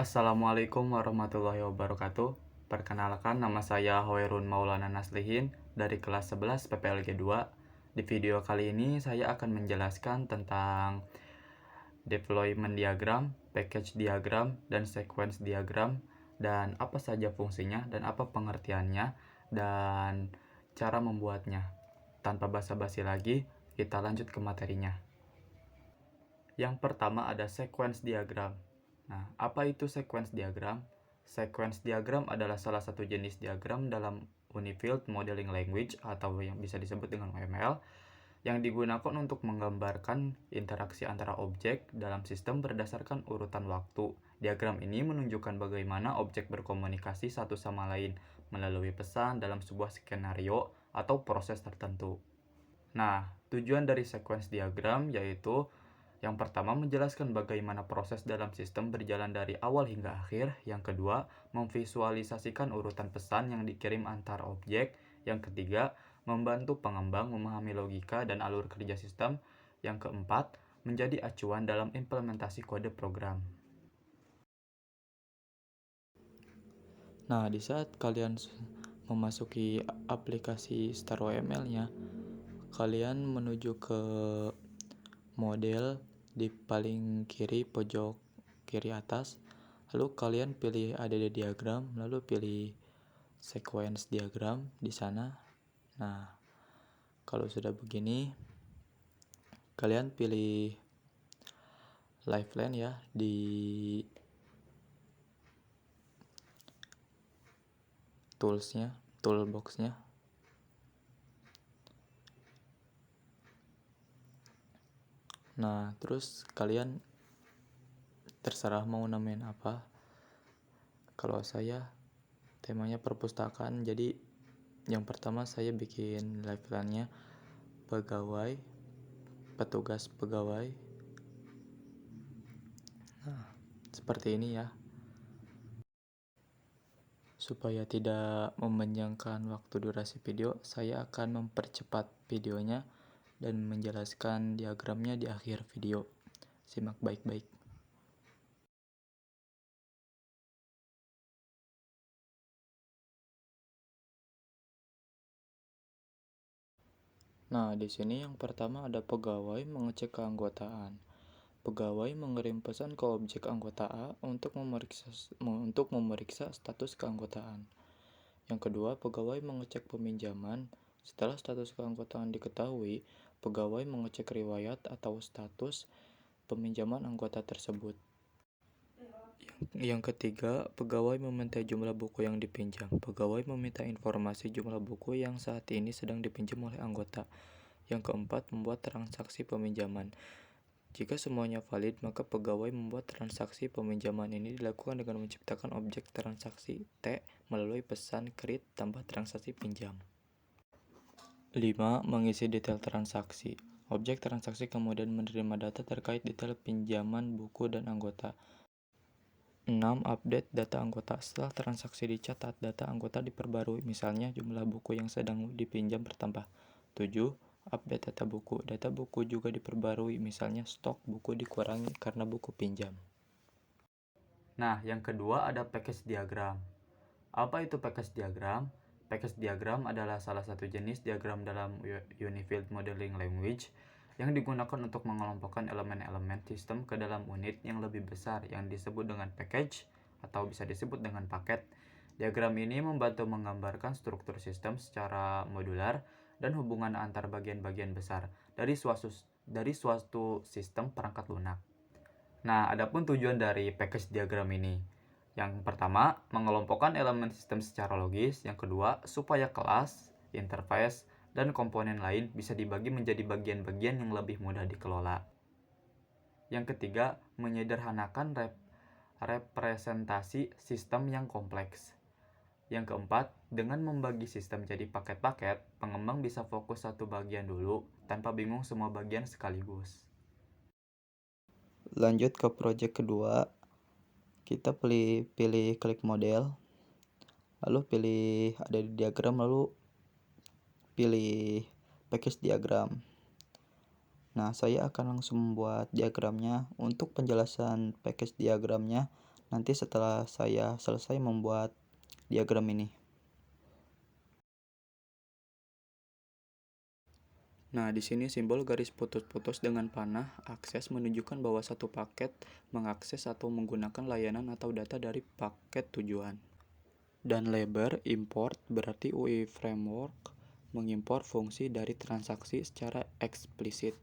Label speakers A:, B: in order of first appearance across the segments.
A: Assalamualaikum warahmatullahi wabarakatuh. Perkenalkan, nama saya Hoerun Maulana Naslihin dari kelas 11 PPLG 2. Di video kali ini saya akan menjelaskan tentang deployment diagram, package diagram, dan sequence diagram, dan apa saja fungsinya dan apa pengertiannya dan cara membuatnya. Tanpa basa-basi lagi, kita lanjut ke materinya. Yang pertama ada sequence diagram. Nah, apa itu sequence diagram? Sequence diagram adalah salah satu jenis diagram dalam Unified Modeling Language atau yang bisa disebut dengan UML yang digunakan untuk menggambarkan interaksi antara objek dalam sistem berdasarkan urutan waktu. Diagram ini menunjukkan bagaimana objek berkomunikasi satu sama lain melalui pesan dalam sebuah skenario atau proses tertentu. Nah, tujuan dari sequence diagram yaitu yang pertama, menjelaskan bagaimana proses dalam sistem berjalan dari awal hingga akhir. Yang kedua, memvisualisasikan urutan pesan yang dikirim antar objek. Yang ketiga, membantu pengembang memahami logika dan alur kerja sistem. Yang keempat, menjadi acuan dalam implementasi kode program. Nah, di saat kalian memasuki aplikasi StarOML-nya, kalian menuju ke model di paling kiri pojok kiri atas, lalu kalian pilih add diagram, lalu pilih sequence diagram di sana. Nah, kalau sudah begini, kalian pilih lifeline ya di toolboxnya. Nah, terus kalian terserah mau namain apa. Kalau saya temanya perpustakaan, jadi yang pertama saya bikin lifeline-nya pegawai, petugas pegawai. Nah, seperti ini ya. Supaya tidak memanjangkan waktu durasi video, saya akan mempercepat videonya dan menjelaskan diagramnya di akhir video. Simak baik-baik. Nah, di sini yang pertama ada pegawai mengecek keanggotaan. Pegawai mengirim pesan ke objek anggota A untuk memeriksa status keanggotaan. Yang kedua, pegawai mengecek peminjaman. Setelah status keanggotaan diketahui, pegawai mengecek riwayat atau status peminjaman anggota tersebut. Yang ketiga, pegawai meminta jumlah buku yang dipinjam. Pegawai meminta informasi jumlah buku yang saat ini sedang dipinjam oleh anggota. Yang keempat, membuat transaksi peminjaman. Jika semuanya valid, maka pegawai membuat transaksi peminjaman ini dilakukan dengan menciptakan objek transaksi T melalui pesan create tambah transaksi pinjam. 5. Mengisi detail transaksi. Objek transaksi kemudian menerima data terkait detail pinjaman buku dan anggota. 6. Update data anggota. Setelah transaksi dicatat, data anggota diperbarui, misalnya jumlah buku yang sedang dipinjam bertambah. 7. Update data buku. Data buku juga diperbarui, misalnya stok buku dikurangi karena buku pinjam. Nah, yang kedua ada package diagram. Apa itu package diagram? Package diagram adalah salah satu jenis diagram dalam Unified Modeling Language yang digunakan untuk mengelompokkan elemen-elemen sistem ke dalam unit yang lebih besar yang disebut dengan package atau bisa disebut dengan paket. Diagram ini membantu menggambarkan struktur sistem secara modular dan hubungan antar bagian-bagian besar dari suatu sistem perangkat lunak. Nah, adapun tujuan dari package diagram ini. Yang pertama, mengelompokkan elemen sistem secara logis. Yang kedua, supaya kelas, interface, dan komponen lain bisa dibagi menjadi bagian-bagian yang lebih mudah dikelola. Yang ketiga, menyederhanakan representasi sistem yang kompleks. Yang keempat, dengan membagi sistem jadi paket-paket, pengembang bisa fokus satu bagian dulu tanpa bingung semua bagian sekaligus. Lanjut ke project kedua, kita pilih klik model, lalu pilih ada di diagram, lalu pilih package diagram. Nah, saya akan langsung membuat diagramnya. Untuk penjelasan package diagramnya, nanti setelah saya selesai membuat diagram ini. Nah, di sini simbol garis putus-putus dengan panah akses menunjukkan bahwa satu paket mengakses atau menggunakan layanan atau data dari paket tujuan. Dan label import berarti UI Framework mengimpor fungsi dari transaksi secara eksplisit.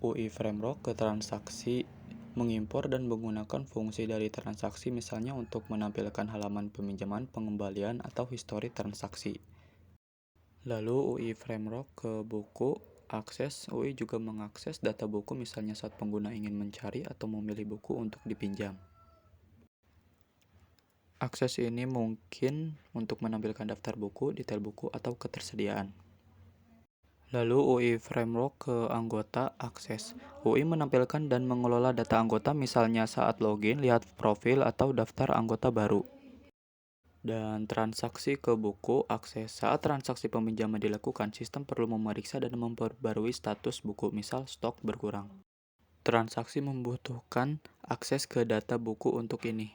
A: UI Framework ke transaksi mengimpor dan menggunakan fungsi dari transaksi misalnya untuk menampilkan halaman peminjaman, pengembalian, atau histori transaksi. Lalu UI Framework ke buku akses, UI juga mengakses data buku misalnya saat pengguna ingin mencari atau memilih buku untuk dipinjam. Akses ini mungkin untuk menampilkan daftar buku, detail buku, atau ketersediaan. Lalu UI Framework ke anggota akses. UI menampilkan dan mengelola data anggota misalnya saat login, lihat profil, atau daftar anggota baru. Dan transaksi ke buku akses. Saat transaksi peminjaman dilakukan, sistem perlu memeriksa dan memperbarui status buku, misal stok berkurang. Transaksi membutuhkan akses ke data buku untuk ini.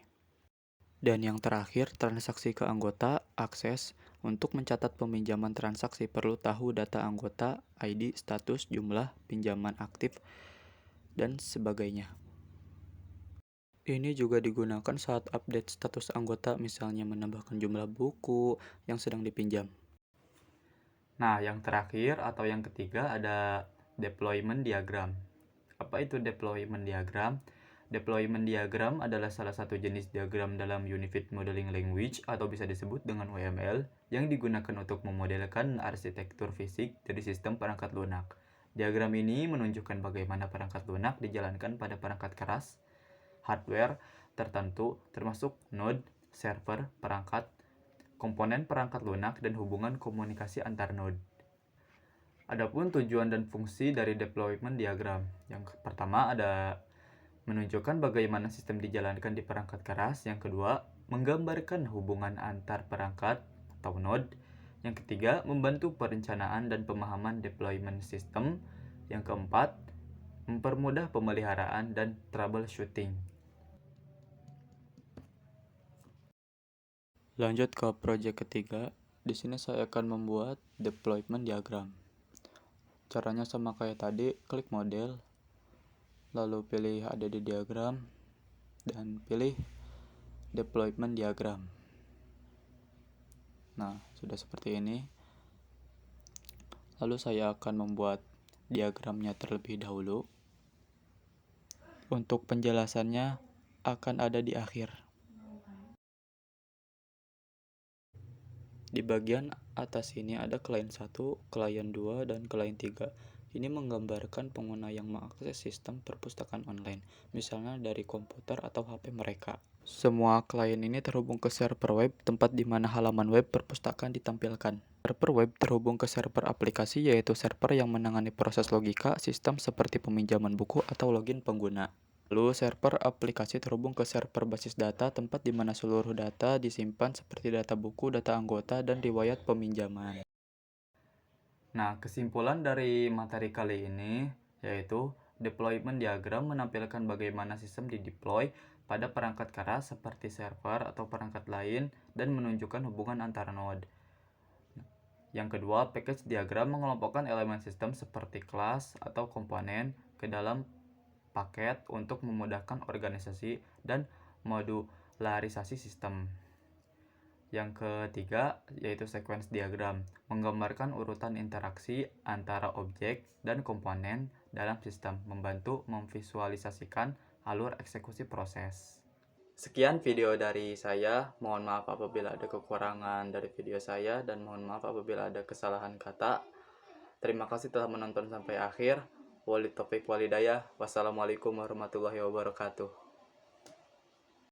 A: Dan yang terakhir, transaksi ke anggota akses. Untuk mencatat peminjaman transaksi perlu tahu data anggota, ID, status, jumlah, pinjaman aktif, dan sebagainya. Ini juga digunakan saat update status anggota, misalnya menambahkan jumlah buku yang sedang dipinjam. Nah, yang terakhir atau yang ketiga ada deployment diagram. Apa itu deployment diagram? Deployment diagram adalah salah satu jenis diagram dalam Unified Modeling Language atau bisa disebut dengan UML yang digunakan untuk memodelkan arsitektur fisik dari sistem perangkat lunak. Diagram ini menunjukkan bagaimana perangkat lunak dijalankan pada perangkat keras, hardware tertentu termasuk node, server, perangkat, komponen perangkat lunak, dan hubungan komunikasi antar node. Adapun tujuan dan fungsi dari deployment diagram. Yang pertama ada menunjukkan bagaimana sistem dijalankan di perangkat keras. Yang kedua, menggambarkan hubungan antar perangkat atau node. Yang ketiga, membantu perencanaan dan pemahaman deployment system. Yang keempat, mempermudah pemeliharaan dan troubleshooting. Lanjut ke project ketiga. Di sini saya akan membuat deployment diagram. Caranya sama kayak tadi, klik model, lalu pilih add diagram, dan pilih deployment diagram. Nah, sudah seperti ini. Lalu saya akan membuat diagramnya terlebih dahulu. Untuk penjelasannya akan ada di akhir. Di bagian atas ini ada klien 1, klien 2, dan klien 3. Ini menggambarkan pengguna yang mengakses sistem perpustakaan online, misalnya dari komputer atau HP mereka. Semua klien ini terhubung ke server web, tempat di mana halaman web perpustakaan ditampilkan. Server web terhubung ke server aplikasi, yaitu server yang menangani proses logika sistem seperti peminjaman buku atau login pengguna. Lalu server aplikasi terhubung ke server basis data, tempat di mana seluruh data disimpan seperti data buku, data anggota, dan riwayat peminjaman. Nah, kesimpulan dari materi kali ini yaitu deployment diagram menampilkan bagaimana sistem dideploy pada perangkat keras seperti server atau perangkat lain dan menunjukkan hubungan antara node. Yang kedua, package diagram mengelompokkan elemen sistem seperti kelas atau komponen ke dalam paket untuk memudahkan organisasi dan modularisasi sistem. Yang ketiga yaitu sequence diagram, menggambarkan urutan interaksi antara objek dan komponen dalam sistem, membantu memvisualisasikan alur eksekusi proses. Sekian video dari saya, mohon maaf apabila ada kekurangan dari video saya dan mohon maaf apabila ada kesalahan kata. Terima kasih telah menonton sampai akhir. Walid Taufiq Walidayah. Wassalamualaikum warahmatullahi wabarakatuh.